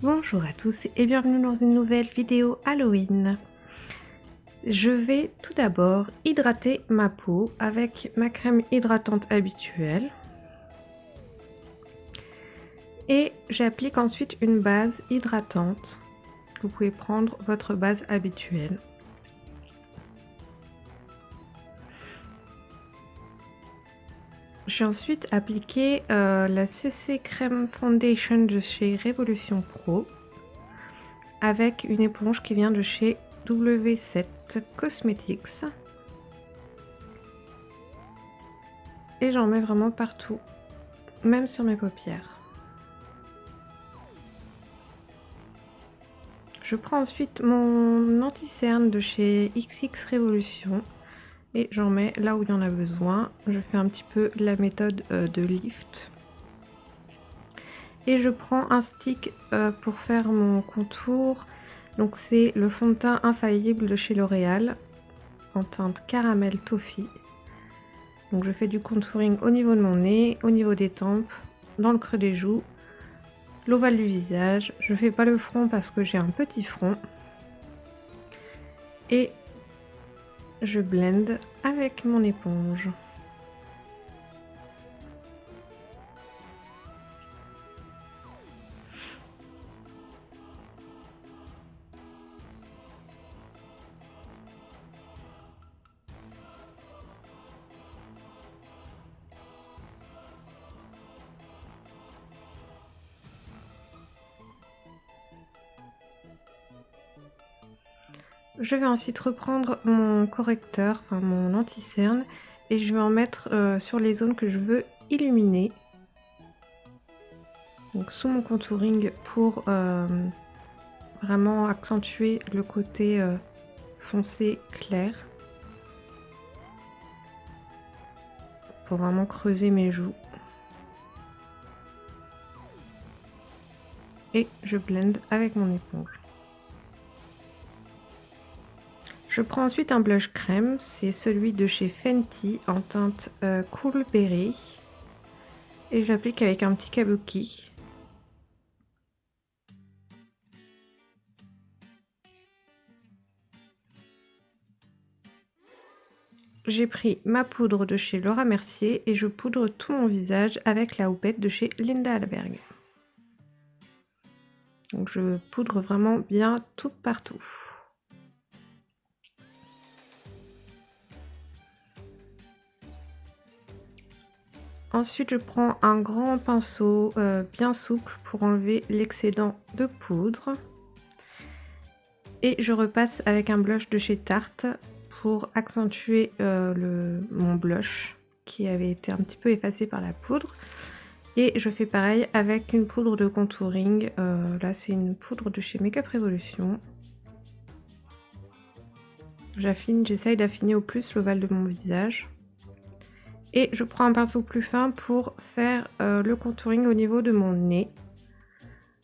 Bonjour à tous et bienvenue dans une nouvelle vidéo Halloween. Je vais tout d'abord hydrater ma peau avec ma crème hydratante habituelle. Et j'applique ensuite une base hydratante. Vous pouvez prendre votre base habituelle. J'ai ensuite appliqué la CC Crème Foundation de chez Révolution Pro avec une éponge qui vient de chez W7 Cosmetics. Et j'en mets vraiment partout, même sur mes paupières. Je prends ensuite mon anti-cerne de chez XX Révolution et j'en mets là où il y en a besoin. Je fais un petit peu la méthode de lift. Et je prends un stick pour faire mon contour. Donc c'est le fond de teint infaillible de chez L'Oréal en teinte caramel toffee. Donc je fais du contouring au niveau de mon nez, au niveau des tempes, dans le creux des joues, l'ovale du visage. Je fais pas le front parce que j'ai un petit front. Et je blende avec mon éponge. Je vais ensuite reprendre mon correcteur, enfin mon anti-cerne, et je vais en mettre sur les zones que je veux illuminer. Donc sous mon contouring pour vraiment accentuer le côté foncé clair. Pour vraiment creuser mes joues. Et je blende avec mon éponge. Je prends ensuite un blush crème, c'est celui de chez Fenty en teinte Cool Berry. Et j'applique avec un petit kabuki. J'ai pris ma poudre de chez Laura Mercier et je poudre tout mon visage avec la houppette de chez Linda Alberg. Donc je poudre vraiment bien tout partout. Ensuite, je prends un grand pinceau bien souple pour enlever l'excédent de poudre. Et je repasse avec un blush de chez Tarte pour accentuer mon blush qui avait été un petit peu effacé par la poudre. Et je fais pareil avec une poudre de contouring. Là, c'est une poudre de chez Makeup Revolution. J'affine, j'essaye d'affiner au plus l'ovale de mon visage. Et je prends un pinceau plus fin pour faire le contouring au niveau de mon nez.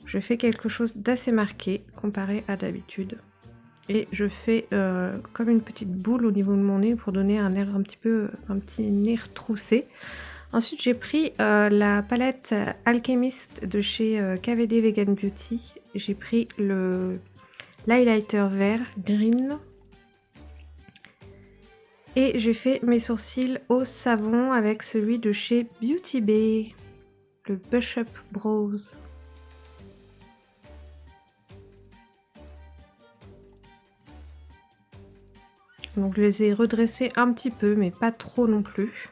Je fais quelque chose d'assez marqué comparé à d'habitude. Et je fais comme une petite boule au niveau de mon nez pour donner un air un petit nez retroussé. Ensuite j'ai pris la palette Alchemist de chez KVD Vegan Beauty. J'ai pris l'highlighter vert green. Et j'ai fait mes sourcils au savon avec celui de chez Beauty Bay, le Bush Up Brows. Donc je les ai redressés un petit peu, mais pas trop non plus.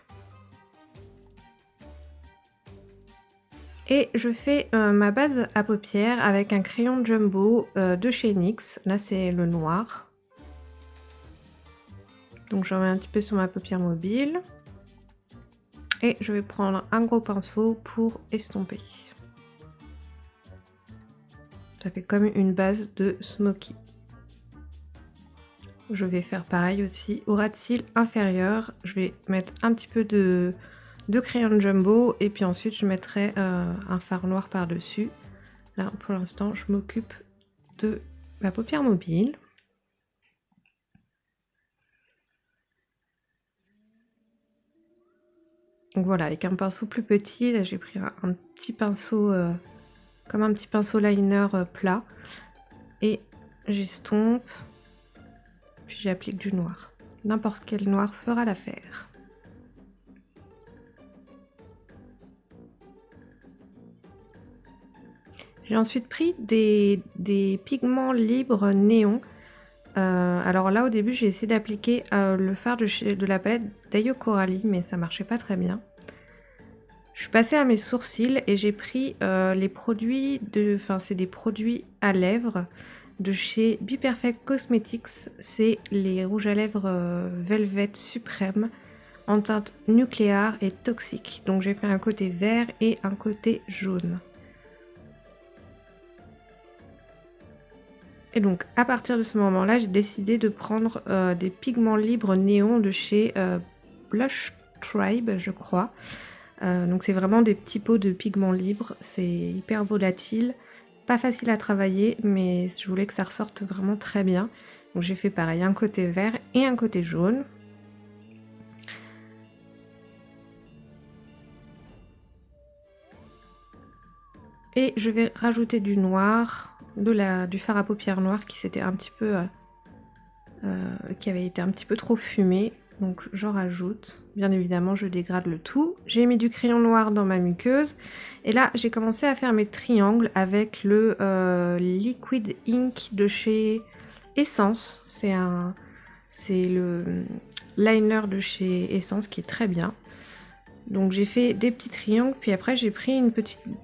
Et je fais ma base à paupières avec un crayon Jumbo de chez NYX. Là c'est le noir. Donc j'en mets un petit peu sur ma paupière mobile. Et je vais prendre un gros pinceau pour estomper. Ça fait comme une base de smoky. Je vais faire pareil aussi au ras de cils inférieur. Je vais mettre un petit peu de crayon Jumbo et puis ensuite je mettrai un fard noir par dessus. Là pour l'instant je m'occupe de ma paupière mobile. Donc voilà, avec un pinceau plus petit, là j'ai pris un petit pinceau comme un petit pinceau liner plat. Et j'estompe, puis j'applique du noir. N'importe quel noir fera l'affaire. J'ai ensuite pris des pigments libres néons. Alors là, au début, j'ai essayé d'appliquer le fard de la palette d'Ayo Coralie, mais ça marchait pas très bien. Je suis passée à mes sourcils et j'ai pris les produits c'est des produits à lèvres de chez Be Perfect Cosmetics. C'est les rouges à lèvres Velvet Suprême en teinte nucléaire et toxique. Donc j'ai fait un côté vert et un côté jaune. Et donc à partir de ce moment-là, j'ai décidé de prendre des pigments libres néons de chez Blush Tribe, je crois. Donc c'est vraiment des petits pots de pigments libres, c'est hyper volatile, pas facile à travailler, mais je voulais que ça ressorte vraiment très bien. Donc j'ai fait pareil, un côté vert et un côté jaune. Et je vais rajouter du noir, du fard à paupières noir qui s'était un petit peu, qui avait été un petit peu trop fumé. Donc j'en rajoute. Bien évidemment, je dégrade le tout. J'ai mis du crayon noir dans ma muqueuse. Et là, j'ai commencé à faire mes triangles avec le Liquid Ink de chez Essence. C'est le liner de chez Essence qui est très bien. Donc j'ai fait des petits triangles, puis après j'ai pris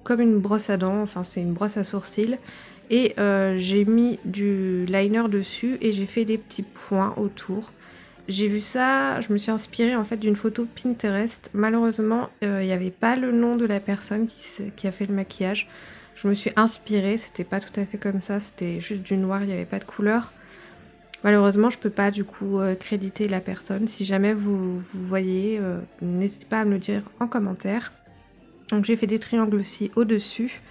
comme une brosse à dents, enfin c'est une brosse à sourcils, et j'ai mis du liner dessus et j'ai fait des petits points autour. J'ai vu ça, je me suis inspirée en fait d'une photo Pinterest. Malheureusement, il n'y avait pas le nom de la personne qui a fait le maquillage. Je me suis inspirée, c'était pas tout à fait comme ça, c'était juste du noir, il n'y avait pas de couleur. Malheureusement, je peux pas du coup créditer la personne. Si jamais vous voyez, n'hésitez pas à me le dire en commentaire. Donc j'ai fait des triangles aussi au-dessus.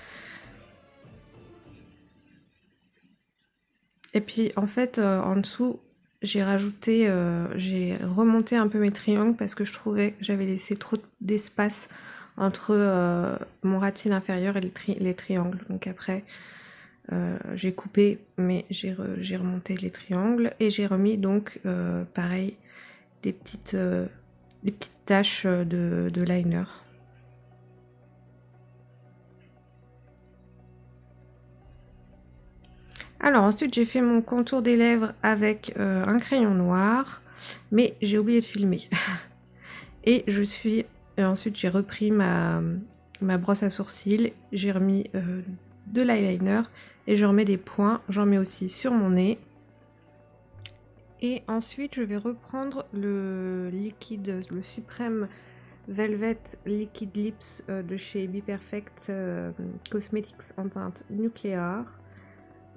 Et puis en fait, en dessous, j'ai remonté un peu mes triangles parce que je trouvais que j'avais laissé trop d'espace entre mon ras de cils inférieur et les triangles. Donc après, j'ai coupé, mais j'ai remonté les triangles et j'ai remis donc pareil des petites taches de liner. Alors ensuite j'ai fait mon contour des lèvres avec un crayon noir, mais j'ai oublié de filmer. Et ensuite j'ai repris ma brosse à sourcils, j'ai remis de l'eyeliner et je remets des points, j'en mets aussi sur mon nez. Et ensuite je vais reprendre le Suprême Velvet Liquid Lips de chez Be Perfect Cosmetics en teinte nucléaire.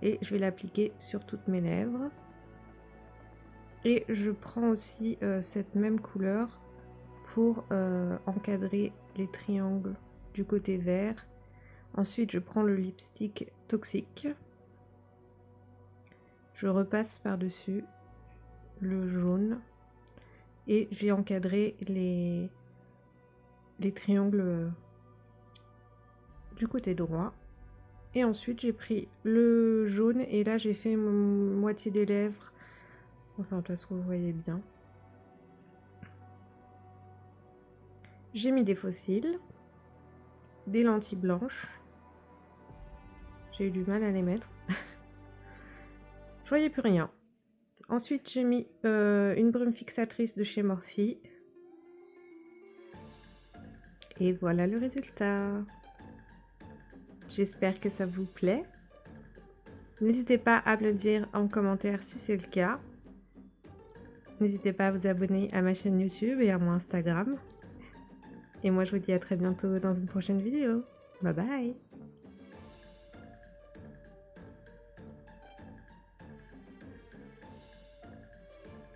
Et je vais l'appliquer sur toutes mes lèvres. Et je prends aussi cette même couleur pour encadrer les triangles du côté vert. Ensuite, je prends le lipstick toxique. Je repasse par-dessus le jaune. Et j'ai encadré les triangles du côté droit. Et ensuite, j'ai pris le jaune et là, j'ai fait moitié des lèvres. Enfin, de toute façon, vous voyez bien. J'ai mis des faux cils, des lentilles blanches. J'ai eu du mal à les mettre. Je voyais plus rien. Ensuite, j'ai mis une brume fixatrice de chez Morphe. Et voilà le résultat. J'espère que ça vous plaît. N'hésitez pas à me le dire en commentaire si c'est le cas. N'hésitez pas à vous abonner à ma chaîne YouTube et à mon Instagram. Et moi, je vous dis à très bientôt dans une prochaine vidéo. Bye bye!